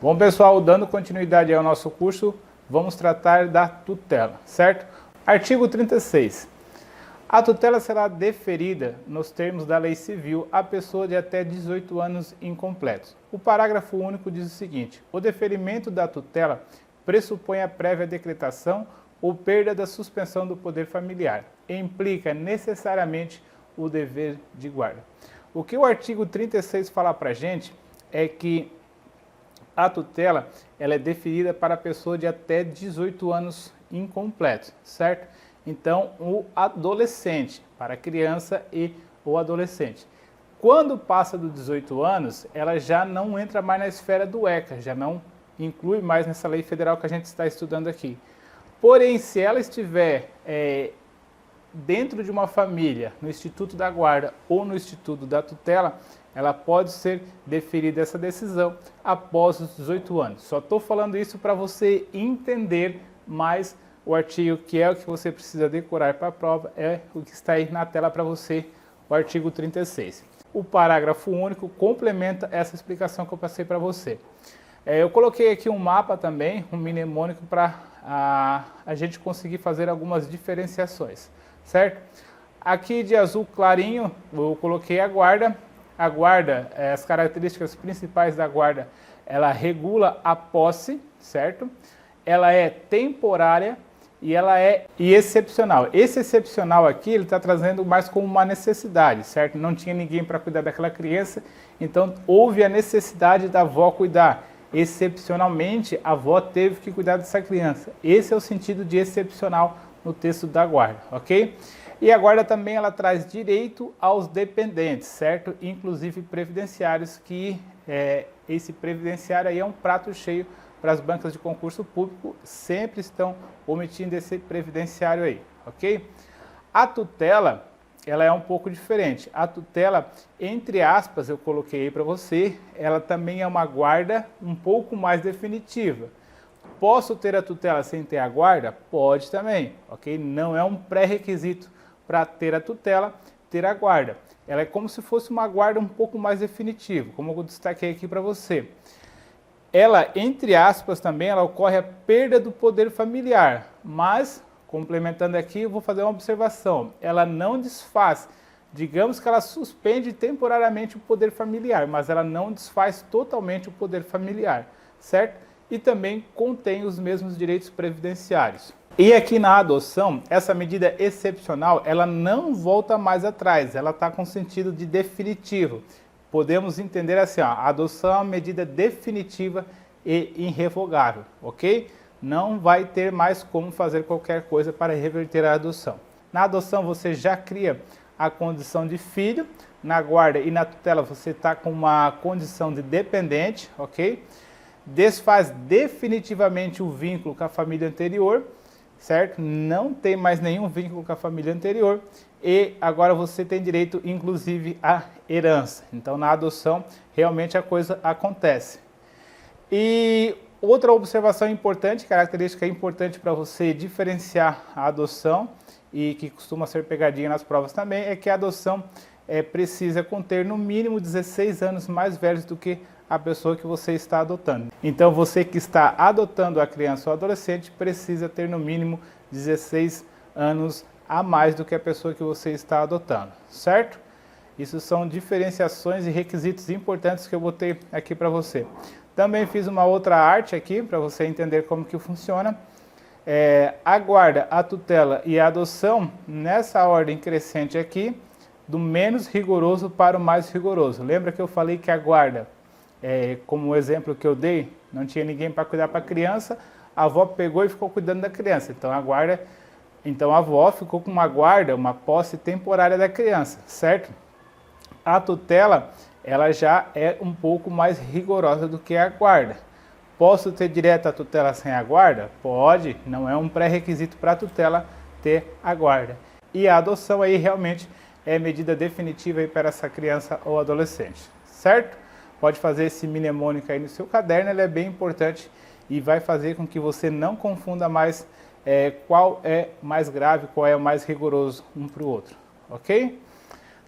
Bom, pessoal, dando continuidade ao nosso curso, vamos tratar da tutela, certo? Artigo 36. A tutela será deferida, nos termos da lei civil, à pessoa de até 18 anos incompletos. O parágrafo único diz o seguinte: o deferimento da tutela pressupõe a prévia decretação ou perda da suspensão do poder familiar e implica necessariamente o dever de guarda. O que o artigo 36 fala para a gente é que a tutela ela é deferida para a pessoa de até 18 anos incompletos, certo? Então, o adolescente, para a criança e o adolescente. Quando passa dos 18 anos, ela já não entra mais na esfera do ECA, já não inclui mais nessa lei federal que a gente está estudando aqui. Porém, se ela estiver dentro de uma família, no Instituto da Guarda ou no Instituto da Tutela, ela pode ser deferida essa decisão após os 18 anos. Só estou falando isso para você entender mais o artigo, que é o que você precisa decorar para a prova, é o que está aí na tela para você, o artigo 36. O parágrafo único complementa essa explicação que eu passei para você. Eu coloquei aqui um mapa também, um mnemônico, para a gente conseguir fazer algumas diferenciações, certo? Aqui de azul clarinho eu coloquei a guarda. A guarda, as características principais da guarda, ela regula a posse, certo? Ela é temporária e ela é excepcional. Esse excepcional aqui, ele está trazendo mais como uma necessidade, certo? Não tinha ninguém para cuidar daquela criança, então houve a necessidade da avó cuidar. Excepcionalmente, a avó teve que cuidar dessa criança. Esse é o sentido de excepcional no texto da guarda, ok? E a guarda também ela traz direito aos dependentes, certo? Inclusive previdenciários, que esse previdenciário aí é um prato cheio para as bancas de concurso público, sempre estão omitindo esse previdenciário aí, ok? A tutela, ela é um pouco diferente. A tutela, entre aspas, eu coloquei aí para você, ela também é uma guarda um pouco mais definitiva. Posso ter a tutela sem ter a guarda? Pode também, ok? Não é um pré-requisito para ter a tutela, ter a guarda. Ela é como se fosse uma guarda um pouco mais definitiva, como eu destaquei aqui para você. Ela, entre aspas, também ela ocorre a perda do poder familiar, mas, complementando aqui, eu vou fazer uma observação. Ela não desfaz, digamos que ela suspende temporariamente o poder familiar, mas ela não desfaz totalmente o poder familiar, certo? E também contém os mesmos direitos previdenciários. E aqui na adoção, essa medida excepcional, ela não volta mais atrás, ela está com sentido de definitivo. Podemos entender assim, ó, a adoção é uma medida definitiva e irrevogável, ok? Não vai ter mais como fazer qualquer coisa para reverter a adoção. Na adoção você já cria a condição de filho, na guarda e na tutela você está com uma condição de dependente, ok? Desfaz definitivamente o vínculo com a família anterior, certo? Não tem mais nenhum vínculo com a família anterior e agora você tem direito, inclusive, à herança. Então, na adoção, realmente a coisa acontece. E outra observação importante, característica importante para você diferenciar a adoção e que costuma ser pegadinha nas provas também, é que a adoção precisa conter no mínimo 16 anos mais velhos do que a pessoa que você está adotando. Então, você que está adotando a criança ou adolescente precisa ter no mínimo 16 anos a mais do que a pessoa que você está adotando, certo? Isso são diferenciações e requisitos importantes que eu botei aqui para você. Também fiz uma outra arte aqui para você entender como que funciona. A guarda, a tutela e a adoção, nessa ordem crescente aqui, do menos rigoroso para o mais rigoroso. Lembra que eu falei que a guarda, como o exemplo que eu dei, não tinha ninguém para cuidar para a criança, a avó pegou e ficou cuidando da criança. Então a avó ficou com uma guarda, uma posse temporária da criança, certo? A tutela, ela já é um pouco mais rigorosa do que a guarda. Posso ter direto a tutela sem a guarda? Pode, não é um pré-requisito para a tutela ter a guarda. E a adoção aí realmente é medida definitiva aí para essa criança ou adolescente, certo? Pode fazer esse mnemônico aí no seu caderno, ele é bem importante e vai fazer com que você não confunda mais qual é mais grave, qual é o mais rigoroso um para o outro, ok?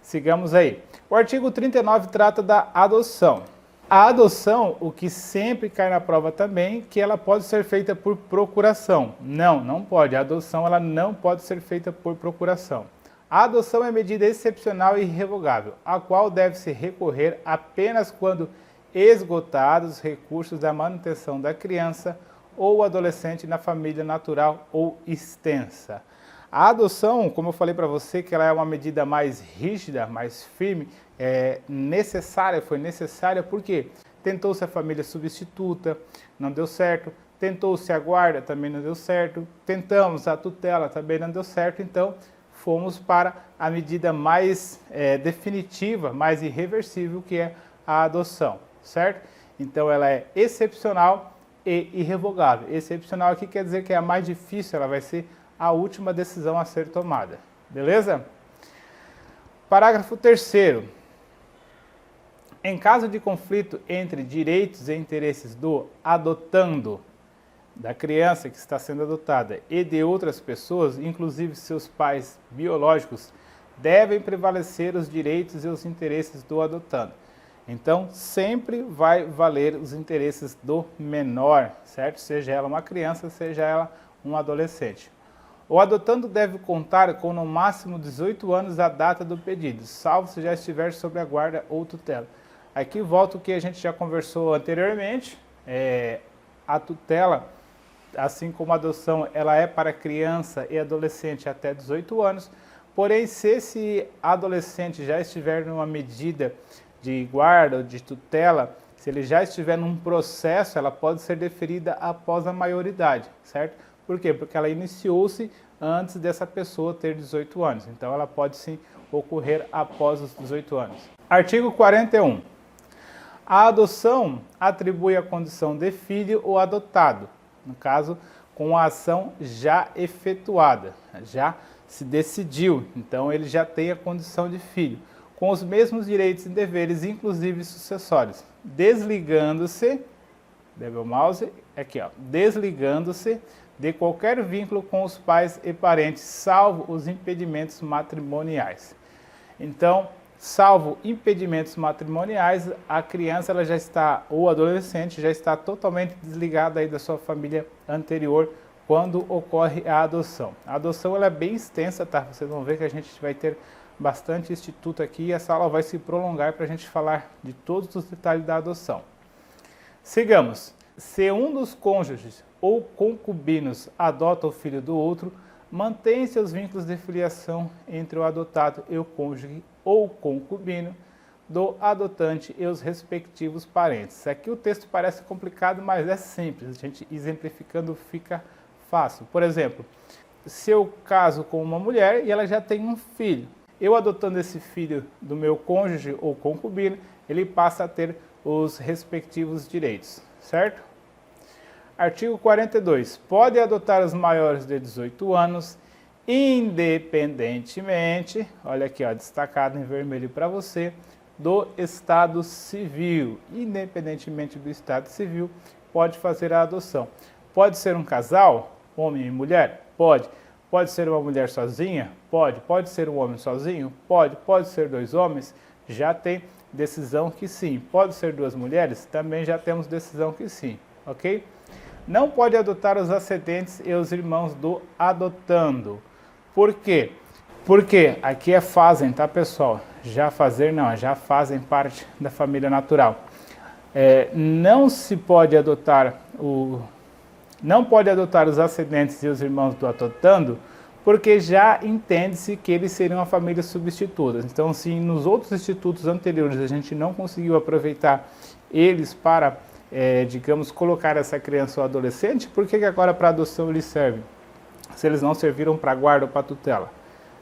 Sigamos aí. O artigo 39 trata da adoção. A adoção, o que sempre cai na prova também, que ela pode ser feita por procuração. Não, não pode. A adoção ela não pode ser feita por procuração. A adoção é medida excepcional e irrevogável, a qual deve-se recorrer apenas quando esgotados os recursos da manutenção da criança ou adolescente na família natural ou extensa. A adoção, como eu falei para você, que ela é uma medida mais rígida, mais firme, foi necessária porque tentou-se a família substituta, não deu certo, tentou-se a guarda, também não deu certo, tentamos a tutela, também não deu certo, então fomos para a medida mais definitiva, mais irreversível, que é a adoção, certo? Então ela é excepcional e irrevogável. Excepcional aqui quer dizer que é a mais difícil, ela vai ser a última decisão a ser tomada, beleza? Parágrafo 3º. Em caso de conflito entre direitos e interesses do adotando, da criança que está sendo adotada, e de outras pessoas, inclusive seus pais biológicos, devem prevalecer os direitos e os interesses do adotando. Então, sempre vai valer os interesses do menor, certo? Seja ela uma criança, seja ela um adolescente. O adotando deve contar com no máximo 18 anos a data do pedido, salvo se já estiver sob a guarda ou tutela. Aqui volta o que a gente já conversou anteriormente, a tutela, assim como a adoção, ela é para criança e adolescente até 18 anos, porém se esse adolescente já estiver numa medida de guarda ou de tutela, se ele já estiver num processo, ela pode ser deferida após a maioridade, certo? Por quê? Porque ela iniciou-se antes dessa pessoa ter 18 anos, então ela pode sim ocorrer após os 18 anos. Artigo 41. A adoção atribui a condição de filho ou adotado, no caso, com a ação já efetuada, já se decidiu, então ele já tem a condição de filho, com os mesmos direitos e deveres, inclusive sucessórios, desligando-se, double mouse, aqui ó, desligando-se de qualquer vínculo com os pais e parentes, salvo os impedimentos matrimoniais. Então, salvo impedimentos matrimoniais, a criança ela já está, ou adolescente, já está totalmente desligada aí da sua família anterior quando ocorre a adoção. A adoção ela é bem extensa, tá? Vocês vão ver que a gente vai ter bastante instituto aqui e essa aula vai se prolongar para a gente falar de todos os detalhes da adoção. Sigamos. Se um dos cônjuges ou concubinos adota o filho do outro, mantém-se os vínculos de filiação entre o adotado e o cônjuge ou concubino do adotante e os respectivos parentes. Aqui o texto parece complicado, mas é simples. A gente exemplificando fica fácil. Por exemplo, se eu caso com uma mulher e ela já tem um filho, eu adotando esse filho do meu cônjuge ou concubino, ele passa a ter os respectivos direitos, certo? Artigo 42. Pode adotar os maiores de 18 anos, independentemente, olha aqui, ó, destacado em vermelho para você, do estado civil. Independentemente do estado civil, pode fazer a adoção. Pode ser um casal, homem e mulher? Pode. Pode ser uma mulher sozinha? Pode. Pode ser um homem sozinho? Pode. Pode ser dois homens? Já tem decisão que sim. Pode ser duas mulheres? Também já temos decisão que sim, ok? Não pode adotar os ascendentes e os irmãos do adotando. Por quê? Porque aqui é fazem, tá pessoal? Já fazer não, já fazem parte da família natural. Não se pode adotar não pode adotar os ascendentes e os irmãos do adotando, porque já entende-se que eles seriam uma família substituta. Então, se nos outros institutos anteriores a gente não conseguiu aproveitar eles para, digamos, colocar essa criança ou adolescente, por que agora para adoção eles servem? Se eles não serviram para guarda ou para tutela,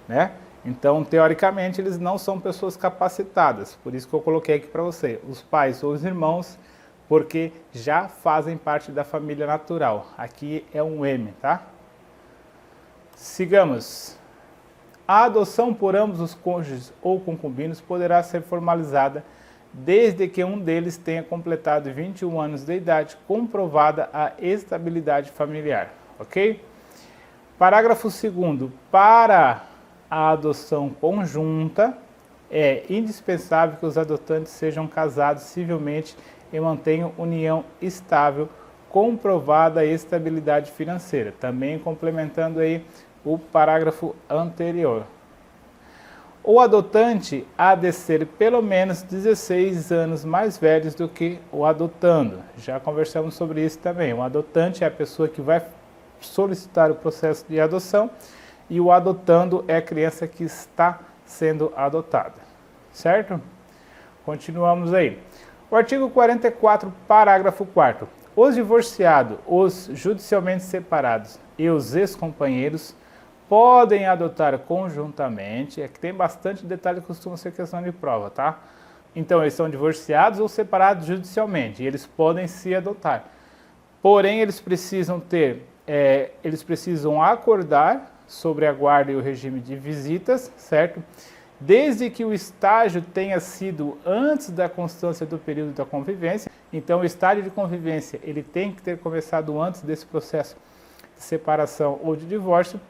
né? Então, teoricamente, eles não são pessoas capacitadas, por isso que eu coloquei aqui para você, os pais ou os irmãos, porque já fazem parte da família natural. Aqui é um M, tá? Sigamos. A adoção por ambos os cônjuges ou concubinos poderá ser formalizada desde que um deles tenha completado 21 anos de idade, comprovada a estabilidade familiar, ok? Parágrafo 2º. Para a adoção conjunta, é indispensável que os adotantes sejam casados civilmente e mantenham união estável, comprovada a estabilidade financeira. Também complementando aí o parágrafo anterior. O adotante há de ser pelo menos 16 anos mais velho do que o adotando. Já conversamos sobre isso também. O adotante é a pessoa que vai solicitar o processo de adoção e o adotando é a criança que está sendo adotada. Certo? Continuamos aí. O artigo 44, parágrafo 4º. Os divorciados, os judicialmente separados e os ex-companheiros podem adotar conjuntamente, é que tem bastante detalhe que costuma ser questão de prova, tá? Então, eles são divorciados ou separados judicialmente, e eles podem se adotar. Porém, eles precisam acordar sobre a guarda e o regime de visitas, certo? Desde que o estágio tenha sido antes da constância do período da convivência. Então, o estágio de convivência, ele tem que ter começado antes desse processo de separação ou de divórcio,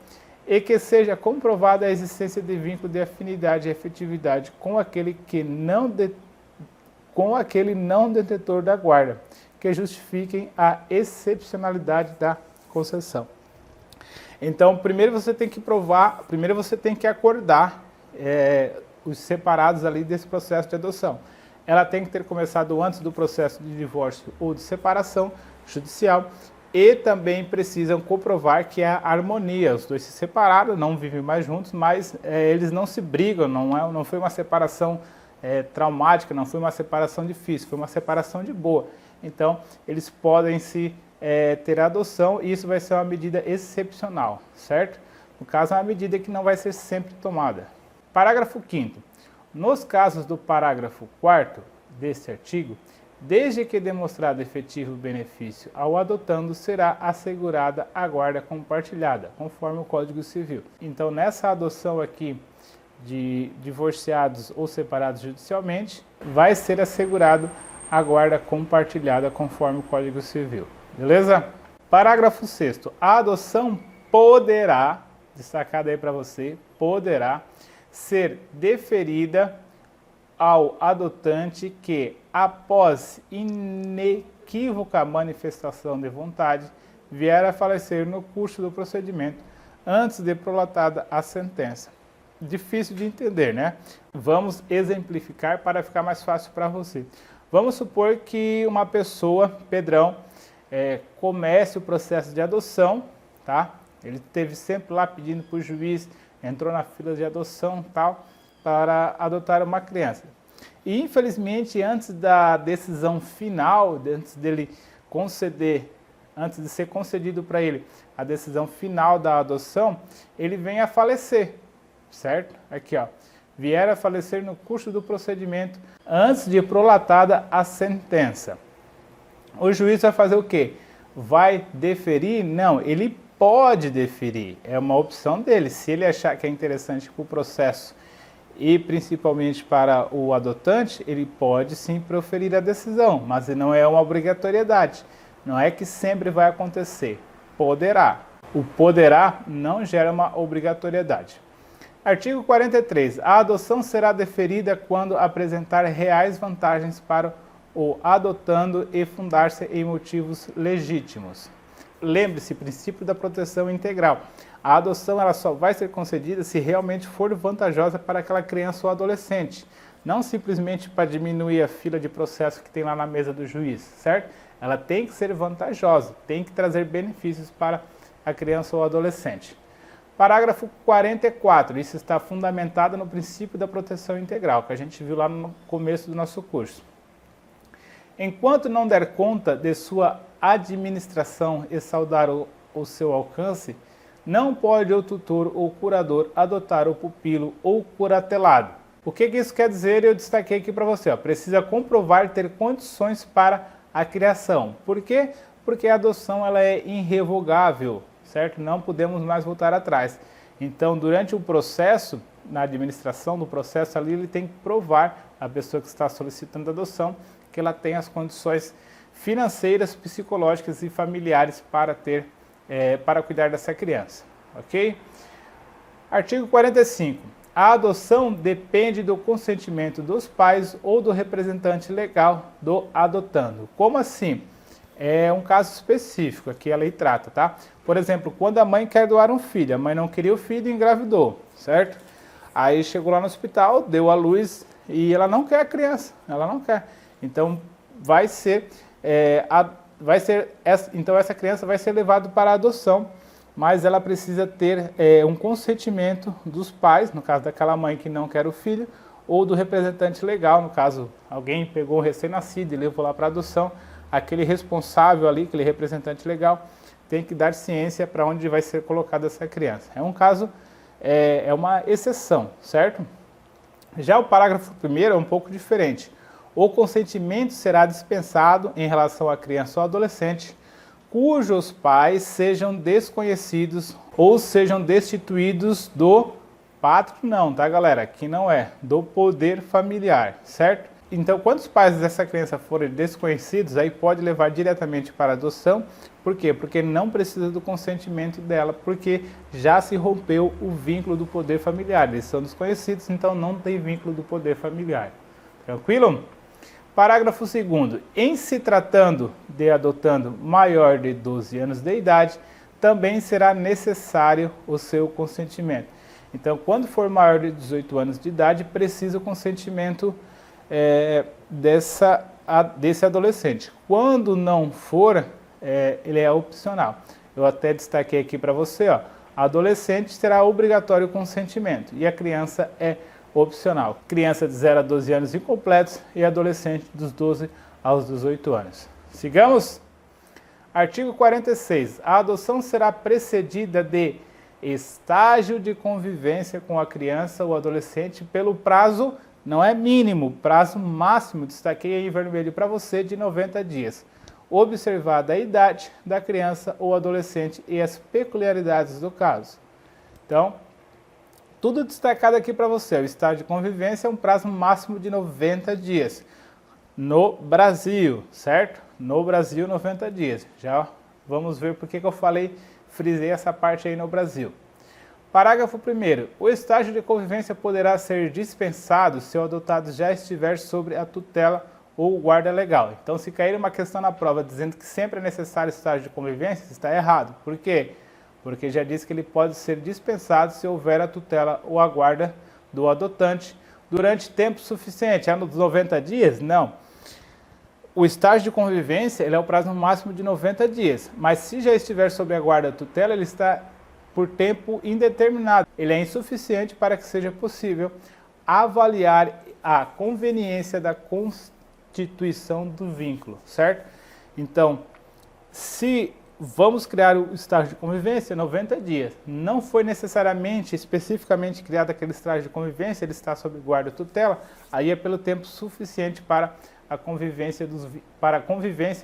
e que seja comprovada a existência de vínculo de afinidade e afetividade com aquele não detentor da guarda, que justifiquem a excepcionalidade da concessão. Então, primeiro você tem que acordar os separados ali desse processo de adoção. Ela tem que ter começado antes do processo de divórcio ou de separação judicial. E também precisam comprovar que há harmonia. Os dois se separaram, não vivem mais juntos, mas eles não se brigam, não foi uma separação traumática, não foi uma separação difícil, foi uma separação de boa. Então, eles podem ter adoção e isso vai ser uma medida excepcional, certo? No caso, é uma medida que não vai ser sempre tomada. Parágrafo 5º. Nos casos do parágrafo 4º deste artigo, desde que demonstrado efetivo benefício ao adotando, será assegurada a guarda compartilhada, conforme o Código Civil. Então, nessa adoção aqui de divorciados ou separados judicialmente, vai ser assegurado a guarda compartilhada, conforme o Código Civil. Beleza? Parágrafo 6º. A adoção poderá, destacado aí para você, poderá ser deferida ao adotante que, após inequívoca manifestação de vontade, vier a falecer no curso do procedimento, antes de prolatada a sentença. Difícil de entender, né? Vamos exemplificar para ficar mais fácil para você. Vamos supor que uma pessoa, Pedrão, comece o processo de adoção, tá? Ele esteve sempre lá pedindo para o juiz, entrou na fila de adoção, tal, para adotar uma criança. E infelizmente, antes da decisão final, antes de ser concedido para ele a decisão final da adoção, ele vem a falecer, certo? Aqui, ó, vier a falecer no curso do procedimento antes de prolatada a sentença. O juiz vai fazer o quê? Vai deferir? Não, ele pode deferir, é uma opção dele. Se ele achar que é interessante para o processo e principalmente para o adotante, ele pode sim proferir a decisão, mas não é uma obrigatoriedade. Não é que sempre vai acontecer. Poderá. O poderá não gera uma obrigatoriedade. Artigo 43. A adoção será deferida quando apresentar reais vantagens para o adotando e fundar-se em motivos legítimos. Lembre-se, princípio da proteção integral. A adoção ela só vai ser concedida se realmente for vantajosa para aquela criança ou adolescente. Não simplesmente para diminuir a fila de processo que tem lá na mesa do juiz, certo? Ela tem que ser vantajosa, tem que trazer benefícios para a criança ou adolescente. Parágrafo 44. Isso está fundamentado no princípio da proteção integral, que a gente viu lá no começo do nosso curso. Enquanto não der conta de sua administração e saudar o seu alcance, não pode o tutor ou curador adotar o pupilo ou curatelado. O que isso quer dizer? Eu destaquei aqui para você. Precisa comprovar ter condições para a criação. Por quê? Porque a adoção ela é irrevogável, certo? Não podemos mais voltar atrás. Então, durante o processo, na administração do processo ali, ele tem que provar, a pessoa que está solicitando a adoção, que ela tem as condições financeiras, psicológicas e familiares para cuidar dessa criança, ok? Artigo 45. A adoção depende do consentimento dos pais ou do representante legal do adotando. Como assim? É um caso específico, aqui a lei trata, tá? Por exemplo, quando a mãe quer doar um filho, a mãe não queria o filho e engravidou, certo? Aí chegou lá no hospital, deu à luz e ela não quer a criança, ela não quer. Então então essa criança vai ser levada para a adoção, mas ela precisa ter um consentimento dos pais, no caso daquela mãe que não quer o filho, ou do representante legal, no caso alguém pegou um recém-nascido e levou lá para a adoção, aquele responsável ali, aquele representante legal, tem que dar ciência para onde vai ser colocada essa criança. É um caso, é uma exceção, certo? Já o parágrafo 1º é um pouco diferente. O consentimento será dispensado em relação à criança ou adolescente cujos pais sejam desconhecidos ou sejam destituídos do não, tá galera? Aqui não é, do poder familiar, certo? Então, quando os pais dessa criança forem desconhecidos, aí pode levar diretamente para a adoção. Por quê? Porque não precisa do consentimento dela, porque já se rompeu o vínculo do poder familiar. Eles são desconhecidos, então não tem vínculo do poder familiar. Tranquilo? Parágrafo 2º. Em se tratando de adotando maior de 12 anos de idade, também será necessário o seu consentimento. Então, quando for maior de 18 anos de idade, precisa o consentimento desse adolescente. Quando não for, ele é opcional. Eu até destaquei aqui para você, ó, adolescente terá obrigatório consentimento e a criança é opcional. Criança de 0 a 12 anos incompletos e adolescente dos 12 aos 18 anos. Sigamos? Artigo 46. A adoção será precedida de estágio de convivência com a criança ou adolescente pelo prazo, não é mínimo, prazo máximo, destaquei aí em vermelho para você, de 90 dias. Observada a idade da criança ou adolescente e as peculiaridades do caso. Então, tudo destacado aqui para você. O estágio de convivência é um prazo máximo de 90 dias. No Brasil, certo? No Brasil, 90 dias. Já vamos ver por que eu frisei essa parte aí no Brasil. Parágrafo 1º. O estágio de convivência poderá ser dispensado se o adotado já estiver sobre a tutela ou guarda legal. Então, se cair uma questão na prova dizendo que sempre é necessário estágio de convivência, está errado. Por quê? Porque já disse que ele pode ser dispensado se houver a tutela ou a guarda do adotante durante tempo suficiente. Nos 90 dias? Não. O estágio de convivência ele é o prazo máximo de 90 dias, mas se já estiver sob a guarda da tutela, ele está por tempo indeterminado. Ele é insuficiente para que seja possível avaliar a conveniência da constituição do vínculo, certo? Então, se vamos criar o estágio de convivência, 90 dias. Não foi necessariamente, especificamente criado aquele estágio de convivência, ele está sob guarda e tutela, aí é pelo tempo suficiente para a convivência,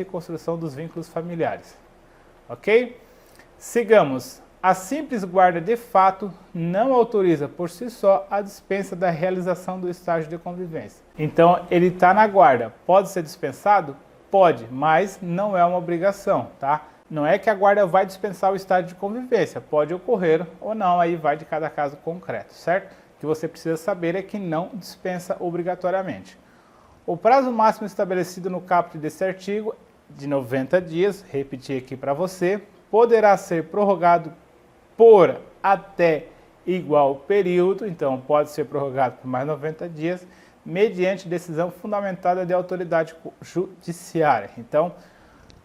e construção dos vínculos familiares. Ok? Sigamos. A simples guarda de fato não autoriza por si só a dispensa da realização do estágio de convivência. Então, ele está na guarda. Pode ser dispensado? Pode, mas não é uma obrigação, tá? Não é que a guarda vai dispensar o estágio de convivência. Pode ocorrer ou não, aí vai de cada caso concreto, certo? O que você precisa saber é que não dispensa obrigatoriamente. O prazo máximo estabelecido no caput desse artigo, de 90 dias, repetir aqui para você, poderá ser prorrogado por até igual período, então pode ser prorrogado por mais 90 dias, mediante decisão fundamentada de autoridade judiciária. Então,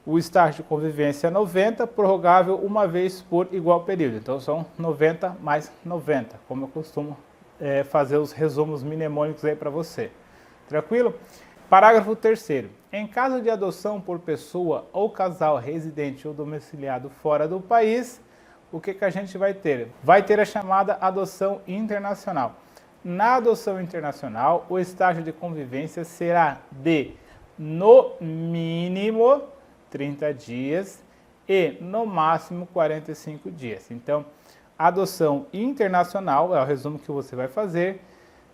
o estágio de convivência é 90, prorrogável uma vez por igual período. Então, são 90 mais 90, como eu costumo fazer os resumos mnemônicos aí para você. Tranquilo? Parágrafo 3º. Em caso de adoção por pessoa ou casal residente ou domiciliado fora do país, o que a gente vai ter? Vai ter a chamada adoção internacional. Na adoção internacional, o estágio de convivência será de, no mínimo, 30 dias e, no máximo, 45 dias. Então, adoção internacional, é o resumo que você vai fazer,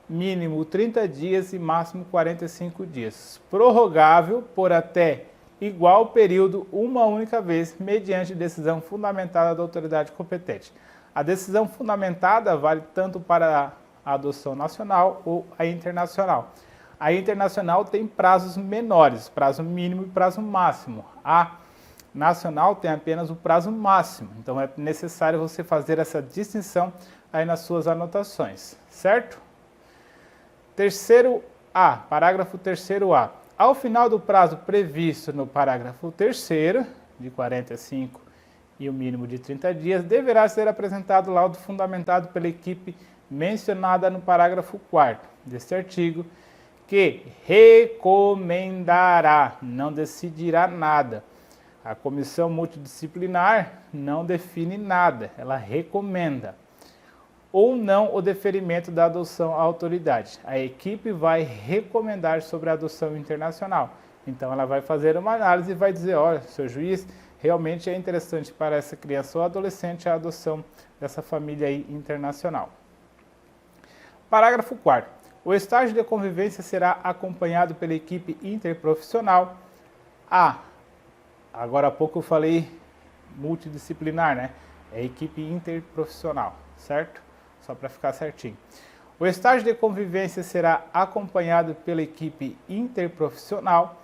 mínimo 30 dias e máximo 45 dias. Prorrogável por até igual período uma única vez, mediante decisão fundamentada da autoridade competente. A decisão fundamentada vale tanto para a adoção nacional ou a internacional. A internacional tem prazos menores, prazo mínimo e prazo máximo. A nacional tem apenas o prazo máximo, então é necessário você fazer essa distinção aí nas suas anotações, certo? Terceiro A, parágrafo 3º A. Ao final do prazo previsto no parágrafo 3º, de 45 e o mínimo de 30 dias, deverá ser apresentado laudo fundamentado pela equipe mencionada no parágrafo 4º deste artigo, que recomendará, não decidirá nada. A comissão multidisciplinar não define nada, ela recomenda. Ou não o deferimento da adoção à autoridade. A equipe vai recomendar sobre a adoção internacional. Então ela vai fazer uma análise e vai dizer, olha, seu juiz, realmente é interessante para essa criança ou adolescente a adoção dessa família aí internacional. Parágrafo 4º. O estágio de convivência será acompanhado pela equipe interprofissional. Agora há pouco eu falei multidisciplinar, né? É equipe interprofissional, certo? Só para ficar certinho. O estágio de convivência será acompanhado pela equipe interprofissional.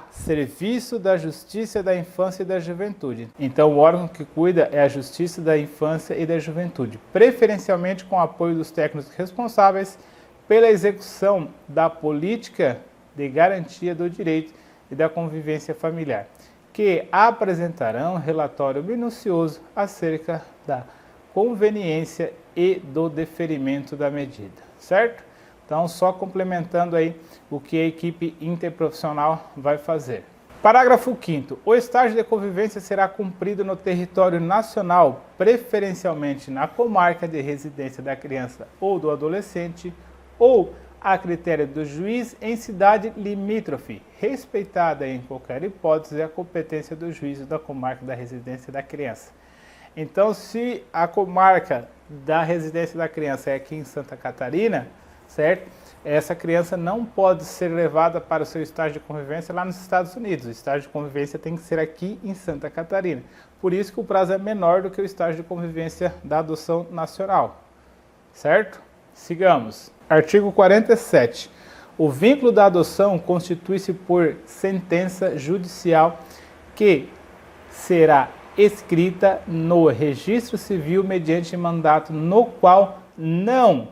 Serviço da Justiça da Infância e da Juventude. Então, o órgão que cuida é a Justiça da Infância e da Juventude, preferencialmente com o apoio dos técnicos responsáveis pela execução da política de garantia do direito e da convivência familiar, que apresentarão relatório minucioso acerca da conveniência e do deferimento da medida, certo? Então, só complementando aí o que a equipe interprofissional vai fazer. Parágrafo 5º. O estágio de convivência será cumprido no território nacional, preferencialmente na comarca de residência da criança ou do adolescente, ou a critério do juiz em cidade limítrofe, respeitada em qualquer hipótese a competência do juiz da comarca da residência da criança. Então, se a comarca da residência da criança é aqui em Santa Catarina, certo? Essa criança não pode ser levada para o seu estágio de convivência lá nos Estados Unidos. O estágio de convivência tem que ser aqui em Santa Catarina. Por isso que o prazo é menor do que o estágio de convivência da adoção nacional, certo? Sigamos. Artigo 47. O vínculo da adoção constitui-se por sentença judicial que será escrita no registro civil mediante mandato no qual não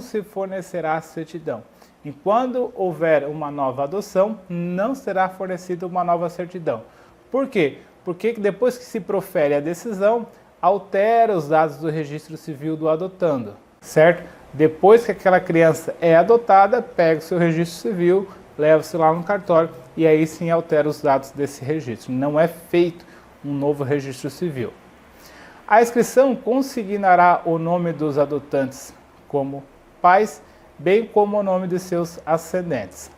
se fornecerá certidão. Enquanto houver uma nova adoção, não será fornecida uma nova certidão. Por quê? Porque depois que se profere a decisão, altera os dados do registro civil do adotando, certo? Depois que aquela criança é adotada, pega o seu registro civil, leva-se lá no cartório e aí sim altera os dados desse registro. Não é feito um novo registro civil. A inscrição consignará o nome dos adotantes como pais, bem como o nome de seus ascendentes.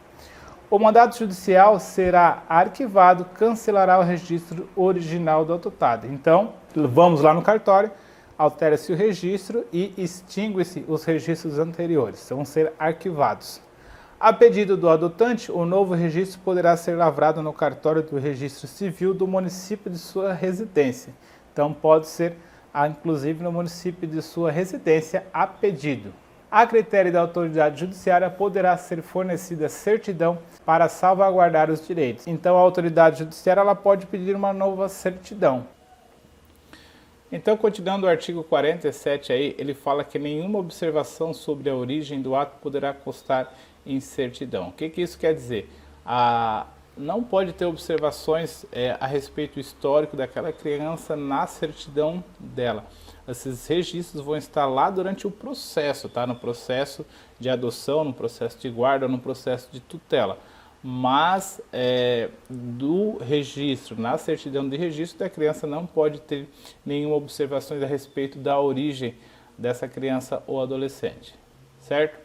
O mandado judicial será arquivado, cancelará o registro original do adotado. Então, vamos lá no cartório, altera-se o registro e extingue-se os registros anteriores, vão ser arquivados. A pedido do adotante, o novo registro poderá ser lavrado no cartório do registro civil do município de sua residência. Então, pode ser, inclusive, no município de sua residência, a pedido. A critério da autoridade judiciária, poderá ser fornecida certidão para salvaguardar os direitos. Então, a autoridade judiciária ela pode pedir uma nova certidão. Então, continuando o artigo 47 aí, ele fala que nenhuma observação sobre a origem do ato poderá constar em certidão. O que isso quer dizer? Não pode ter observações a respeito histórico daquela criança na certidão dela. Esses registros vão estar lá durante o processo, tá? No processo de adoção, no processo de guarda, no processo de tutela. Mas do registro, na certidão de registro da criança, não pode ter nenhuma observação a respeito da origem dessa criança ou adolescente, certo?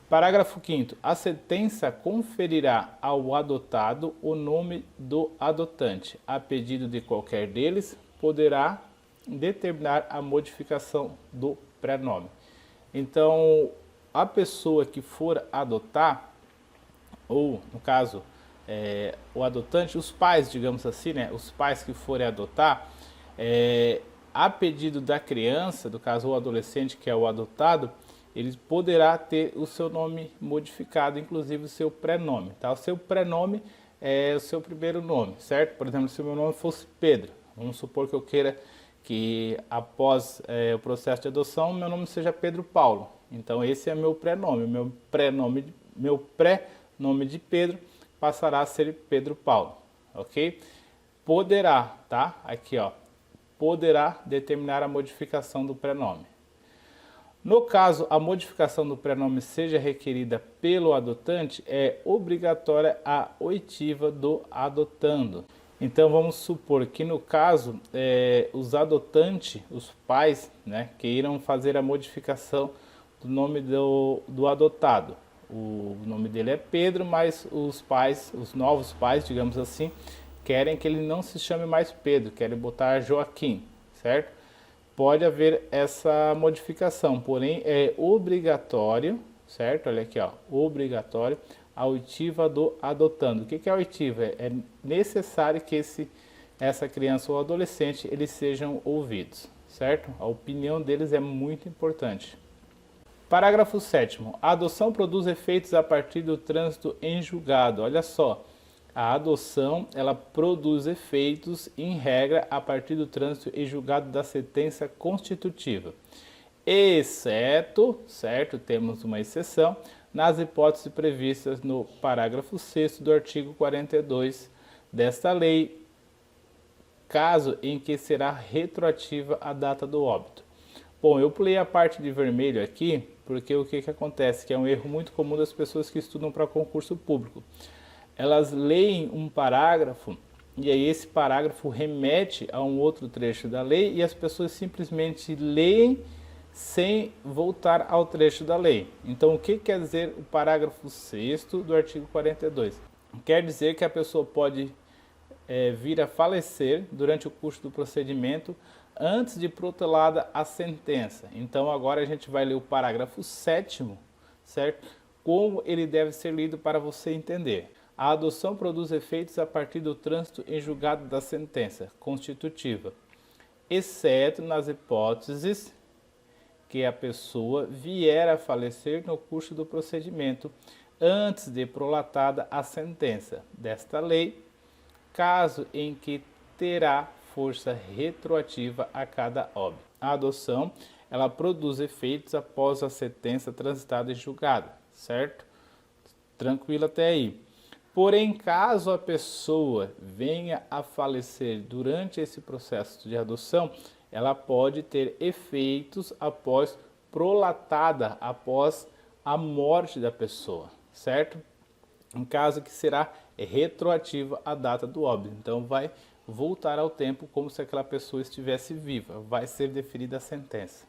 Parágrafo 5º. A sentença conferirá ao adotado o nome do adotante. A pedido de qualquer deles, poderá determinar a modificação do prenome. Então, a pessoa que for adotar, ou no caso, o adotante, os pais, digamos assim, né? Os pais que forem adotar, a pedido da criança, do caso o adolescente que é o adotado, ele poderá ter o seu nome modificado, inclusive o seu prenome, tá? O seu prenome é o seu primeiro nome, certo? Por exemplo, se o meu nome fosse Pedro, vamos supor que eu queira que após o processo de adoção, meu nome seja Pedro Paulo. Então esse é meu prenome, meu pré-nome de Pedro passará a ser Pedro Paulo, ok? Poderá, tá? Aqui, ó, poderá determinar a modificação do prenome. No caso, a modificação do prenome seja requerida pelo adotante, é obrigatória a oitiva do adotando. Então vamos supor que no caso, os adotantes, os pais, né, queiram fazer a modificação do nome do adotado. O nome dele é Pedro, mas os pais, os novos pais, digamos assim, querem que ele não se chame mais Pedro, querem botar Joaquim, certo? Pode haver essa modificação, porém é obrigatório, certo? Olha aqui, ó, obrigatório a oitiva do adotando. O que é a oitiva? É necessário que essa criança ou adolescente eles sejam ouvidos, certo? A opinião deles é muito importante. Parágrafo 7º. A adoção produz efeitos a partir do trânsito em julgado. Olha só, a adoção ela produz efeitos, em regra, a partir do trânsito em julgado da sentença constitutiva, exceto, certo, temos uma exceção, nas hipóteses previstas no parágrafo 6º do artigo 42 desta lei, caso em que será retroativa a data do óbito. Bom, eu pulei a parte de vermelho aqui, porque o que acontece? Que é um erro muito comum das pessoas que estudam para concurso público. Elas leem um parágrafo e aí esse parágrafo remete a um outro trecho da lei e as pessoas simplesmente leem sem voltar ao trecho da lei. Então, o que quer dizer o parágrafo 6º do artigo 42? Quer dizer que a pessoa pode vir a falecer durante o curso do procedimento antes de protelada a sentença. Então, agora a gente vai ler o parágrafo 7º, certo? Como ele deve ser lido para você entender. A adoção produz efeitos a partir do trânsito em julgado da sentença constitutiva, exceto nas hipóteses que a pessoa vier a falecer no curso do procedimento antes de prolatada a sentença desta lei, caso em que terá força retroativa a cada óbito. A adoção, ela produz efeitos após a sentença transitada em julgado, certo? Tranquilo até aí. Porém, caso a pessoa venha a falecer durante esse processo de adoção, ela pode ter efeitos após prolatada, após a morte da pessoa, certo? Um caso que será retroativa à data do óbito. Então, vai voltar ao tempo como se aquela pessoa estivesse viva. Vai ser deferida a sentença.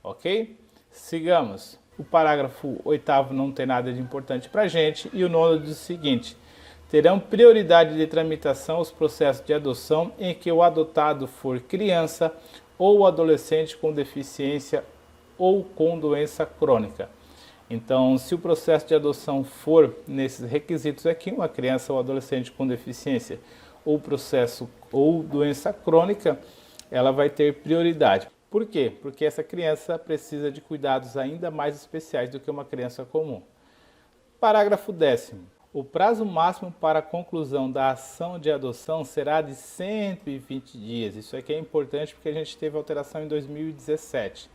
Ok? Sigamos. O parágrafo 8º não tem nada de importante para a gente. E o 9º diz o seguinte: terão prioridade de tramitação os processos de adoção em que o adotado for criança ou adolescente com deficiência ou com doença crônica. Então, se o processo de adoção for nesses requisitos aqui, uma criança ou adolescente com deficiência ou processo ou doença crônica, ela vai ter prioridade. Por quê? Porque essa criança precisa de cuidados ainda mais especiais do que uma criança comum. Parágrafo 10º. O prazo máximo para a conclusão da ação de adoção será de 120 dias. Isso aqui é importante porque a gente teve alteração em 2017.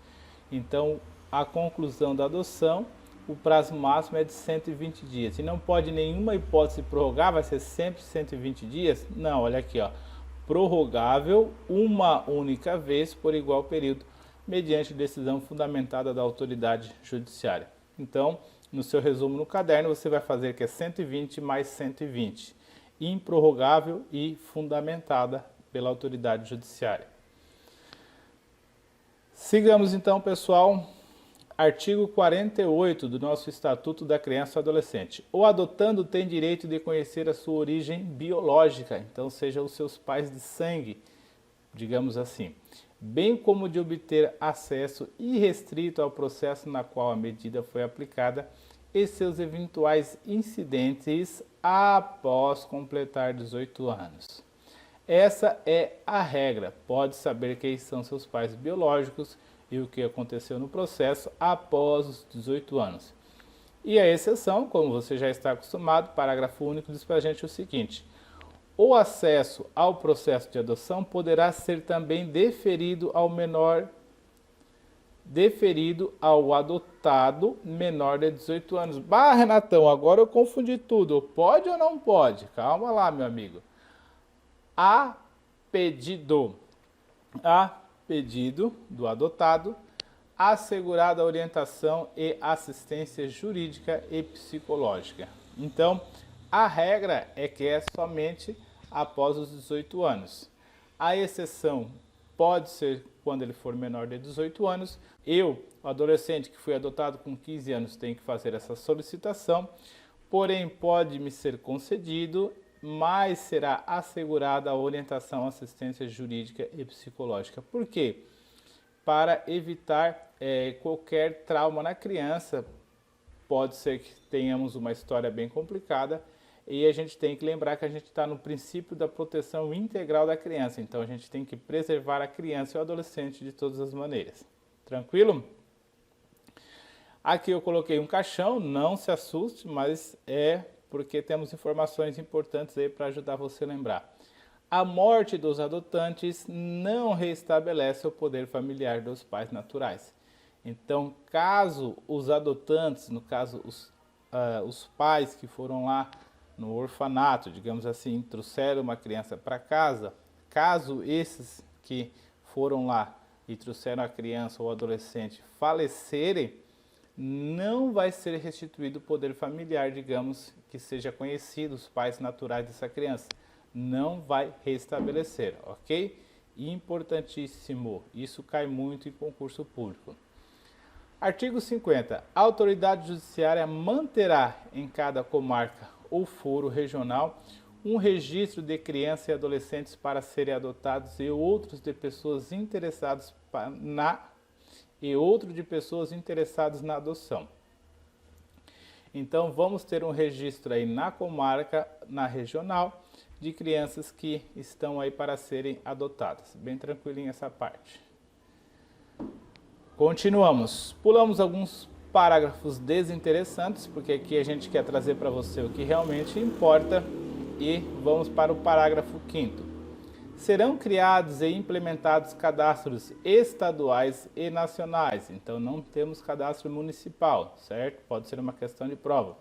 Então, a conclusão da adoção, o prazo máximo é de 120 dias. E não pode nenhuma hipótese prorrogar, vai ser sempre 120 dias? Não, olha aqui, ó. Prorrogável uma única vez por igual período, mediante decisão fundamentada da autoridade judiciária. Então, no seu resumo no caderno, você vai fazer que é 120 mais 120, improrrogável e fundamentada pela autoridade judiciária. Sigamos então, pessoal. Artigo 48 do nosso Estatuto da Criança e Adolescente. O adotando tem direito de conhecer a sua origem biológica, então seja os seus pais de sangue, digamos assim, bem como de obter acesso irrestrito ao processo na qual a medida foi aplicada e seus eventuais incidentes após completar 18 anos. Essa é a regra. Pode saber quem são seus pais biológicos e o que aconteceu no processo após os 18 anos. E a exceção, como você já está acostumado, parágrafo único diz para a gente o seguinte: o acesso ao processo de adoção poderá ser também deferido ao adotado menor de 18 anos. Bah, Renatão, agora eu confundi tudo. Pode ou não pode? Calma lá, meu amigo. A pedido do adotado, assegurada a orientação e assistência jurídica e psicológica. Então, a regra é que é somente após os 18 anos. A exceção pode ser quando ele for menor de 18 anos. Eu, o adolescente que fui adotado com 15 anos, tenho que fazer essa solicitação, porém pode me ser concedido, mas será assegurada a orientação, assistência jurídica e psicológica. Por quê? Para evitar qualquer trauma na criança. Pode ser que tenhamos uma história bem complicada e a gente tem que lembrar que a gente está no princípio da proteção integral da criança. Então a gente tem que preservar a criança e o adolescente de todas as maneiras. Tranquilo? Aqui eu coloquei um caixão, não se assuste, mas é porque temos informações importantes aí para ajudar você a lembrar. A morte dos adotantes não restabelece o poder familiar dos pais naturais. Então, caso os adotantes, no caso os pais que foram lá no orfanato, digamos assim, trouxeram uma criança para casa, caso esses que foram lá e trouxeram a criança ou adolescente falecerem, não vai ser restituído o poder familiar, digamos, que seja conhecido, os pais naturais dessa criança. Não vai restabelecer, ok? Importantíssimo, isso cai muito em concurso público. Artigo 50. A autoridade judiciária manterá em cada comarca ou foro regional um registro de crianças e adolescentes para serem adotados e outros de pessoas interessadas na adoção. Então vamos ter um registro aí na comarca, na regional, de crianças que estão aí para serem adotadas. Bem tranquilinho essa parte. Continuamos. Pulamos alguns parágrafos desinteressantes, porque aqui a gente quer trazer para você o que realmente importa. E vamos para o parágrafo 5º. Serão criados e implementados cadastros estaduais e nacionais. Então não temos cadastro municipal, certo? Pode ser uma questão de prova.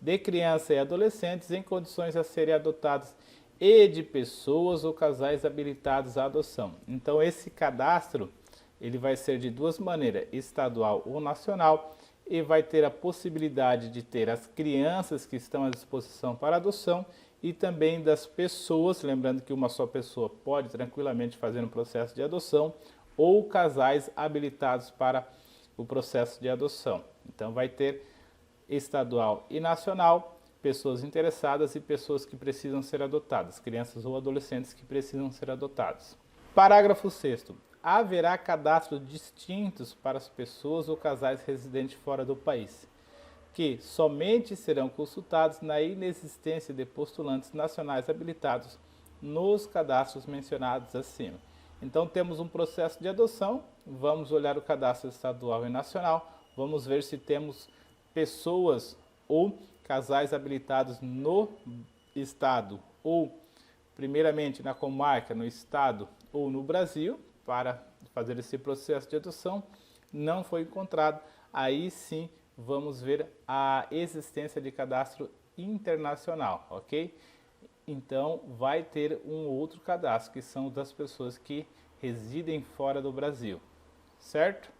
De crianças e adolescentes em condições a serem adotados e de pessoas ou casais habilitados à adoção. Então esse cadastro ele vai ser de duas maneiras, estadual ou nacional, e vai ter a possibilidade de ter as crianças que estão à disposição para adoção e também das pessoas, lembrando que uma só pessoa pode tranquilamente fazer um processo de adoção, ou casais habilitados para o processo de adoção. Então vai ter estadual e nacional, pessoas interessadas e pessoas que precisam ser adotadas, crianças ou adolescentes que precisam ser adotados. Parágrafo 6º. Haverá cadastros distintos para as pessoas ou casais residentes fora do país, que somente serão consultados na inexistência de postulantes nacionais habilitados nos cadastros mencionados acima. Então temos um processo de adoção, vamos olhar o cadastro estadual e nacional, vamos ver se temos pessoas ou casais habilitados no estado ou primeiramente na comarca, no estado ou no Brasil, para fazer esse processo de adoção. Não foi encontrado, aí sim vamos ver a existência de cadastro internacional, ok? Então vai ter um outro cadastro, que são das pessoas que residem fora do Brasil, certo?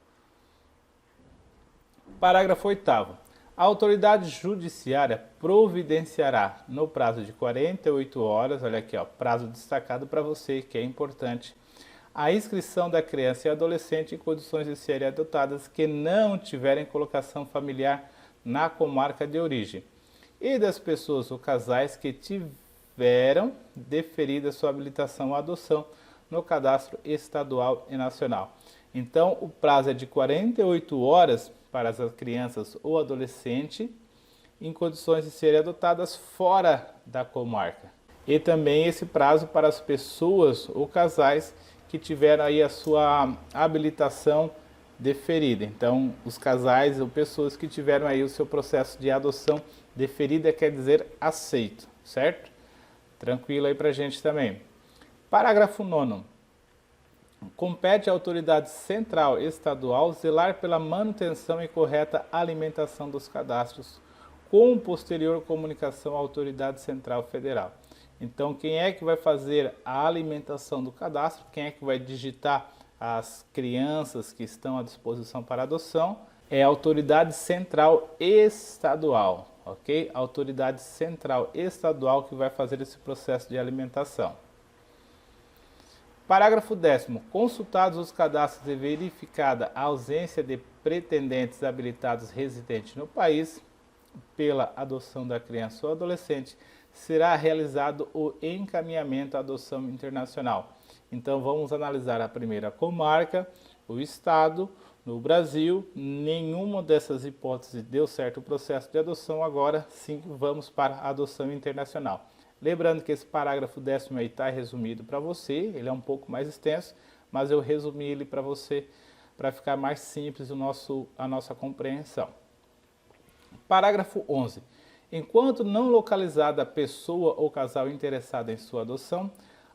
Parágrafo 8º. A autoridade judiciária providenciará no prazo de 48 horas, olha aqui, ó, prazo destacado para você, que é importante, a inscrição da criança e adolescente em condições de serem adotadas que não tiverem colocação familiar na comarca de origem e das pessoas ou casais que tiveram deferida sua habilitação à adoção no cadastro estadual e nacional. Então, o prazo é de 48 horas para as crianças ou adolescente em condições de serem adotadas fora da comarca. E também esse prazo para as pessoas ou casais que tiveram aí a sua habilitação deferida. Então, os casais ou pessoas que tiveram aí o seu processo de adoção deferida quer dizer aceito, certo? Tranquilo aí pra gente também. Parágrafo 9º. Compete à autoridade central estadual zelar pela manutenção e correta alimentação dos cadastros, com posterior comunicação à autoridade central federal. Então, quem é que vai fazer a alimentação do cadastro? Quem é que vai digitar as crianças que estão à disposição para adoção? É a autoridade central estadual, ok? A autoridade central estadual que vai fazer esse processo de alimentação. Parágrafo 10º. Consultados os cadastros e verificada a ausência de pretendentes habilitados residentes no país pela adoção da criança ou adolescente, será realizado o encaminhamento à adoção internacional. Então vamos analisar a primeira comarca, o estado, no Brasil, nenhuma dessas hipóteses deu certo o processo de adoção, agora sim vamos para a adoção internacional. Lembrando que esse parágrafo 10º aí está resumido para você, ele é um pouco mais extenso, mas eu resumi ele para você para ficar mais simples a nossa compreensão. Parágrafo 11. Enquanto não localizada a pessoa ou casal interessado em sua adoção,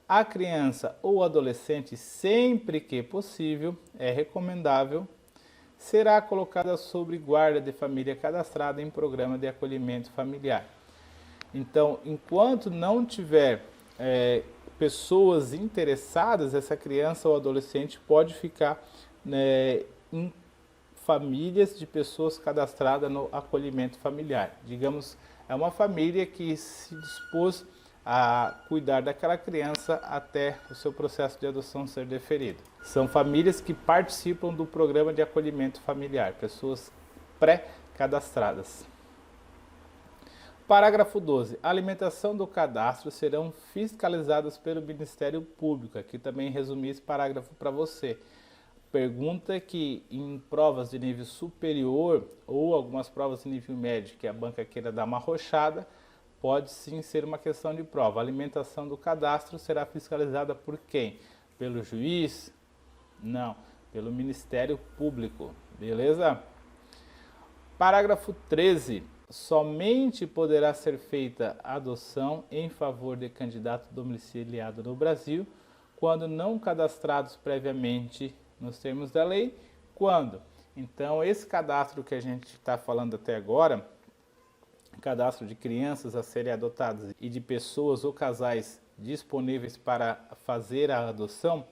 a criança ou adolescente, sempre que possível, é recomendável, será colocada sob guarda de família cadastrada em programa de acolhimento familiar. Então, enquanto não tiver pessoas interessadas, essa criança ou adolescente pode ficar em famílias de pessoas cadastradas no acolhimento familiar. Digamos, é uma família que se dispôs a cuidar daquela criança até o seu processo de adoção ser deferido. São famílias que participam do programa de acolhimento familiar, pessoas pré-cadastradas. Parágrafo 12. A alimentação do cadastro serão fiscalizadas pelo Ministério Público. Aqui também resumi esse parágrafo para você. Pergunta que em provas de nível superior ou algumas provas de nível médio que a banca queira dar uma arrochada, pode sim ser uma questão de prova. A alimentação do cadastro será fiscalizada por quem? Pelo juiz? Não, pelo Ministério Público, beleza? Parágrafo 13. Somente poderá ser feita adoção em favor de candidato domiciliado no Brasil quando não cadastrados previamente nos termos da lei. Quando? Então, esse cadastro que a gente está falando até agora, cadastro de crianças a serem adotadas e de pessoas ou casais disponíveis para fazer a adoção,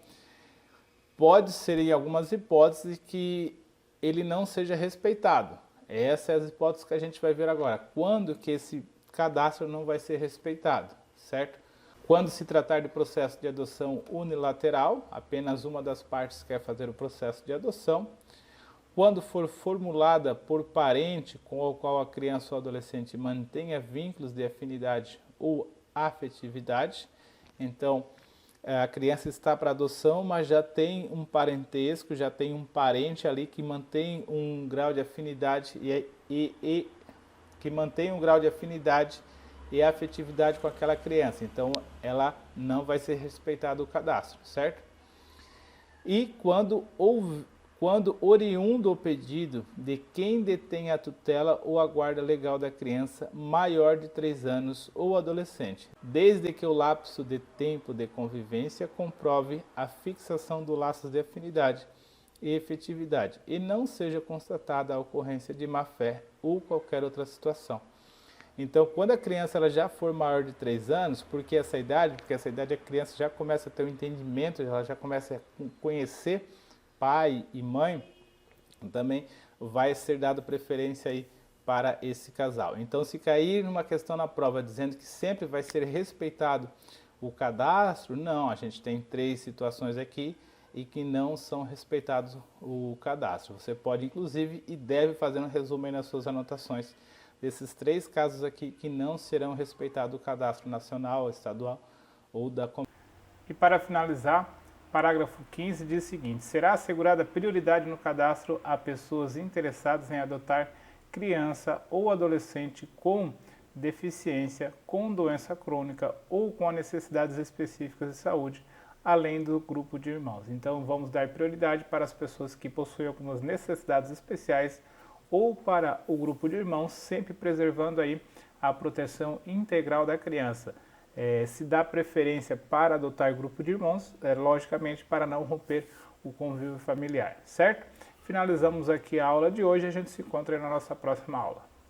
pode ser em algumas hipóteses que ele não seja respeitado. Essas são as hipóteses que a gente vai ver agora. Quando que esse cadastro não vai ser respeitado, certo? Quando se tratar de processo de adoção unilateral, apenas uma das partes quer fazer o processo de adoção. Quando for formulada por parente com o qual a criança ou adolescente mantenha vínculos de afinidade ou afetividade. Então, a criança está para adoção, mas já tem um parentesco, já tem um parente ali que mantém um grau de afinidade e que mantém um grau de afinidade e afetividade com aquela criança. Então, ela não vai ser respeitada o cadastro, certo? E quando oriundo o pedido de quem detém a tutela ou a guarda legal da criança maior de 3 anos ou adolescente, desde que o lapso de tempo de convivência comprove a fixação do laço de afinidade e efetividade e não seja constatada a ocorrência de má-fé ou qualquer outra situação. Então, quando a criança ela já for maior de 3 anos, porque essa idade a criança já começa a ter um entendimento, ela já começa a conhecer pai e mãe, também vai ser dado preferência aí para esse casal. Então, se cair numa questão na prova dizendo que sempre vai ser respeitado o cadastro, não, a gente tem 3 situações aqui e que não são respeitados o cadastro. Você pode, inclusive, e deve fazer um resumo aí nas suas anotações desses 3 casos aqui que não serão respeitados o cadastro nacional, estadual ou da comunidade. E para finalizar, parágrafo 15 diz o seguinte: será assegurada prioridade no cadastro a pessoas interessadas em adotar criança ou adolescente com deficiência, com doença crônica ou com necessidades específicas de saúde, além do grupo de irmãos. Então, vamos dar prioridade para as pessoas que possuem algumas necessidades especiais ou para o grupo de irmãos, sempre preservando aí a proteção integral da criança. Se dá preferência para adotar grupo de irmãos, logicamente para não romper o convívio familiar, certo? Finalizamos aqui a aula de hoje, a gente se encontra aí na nossa próxima aula.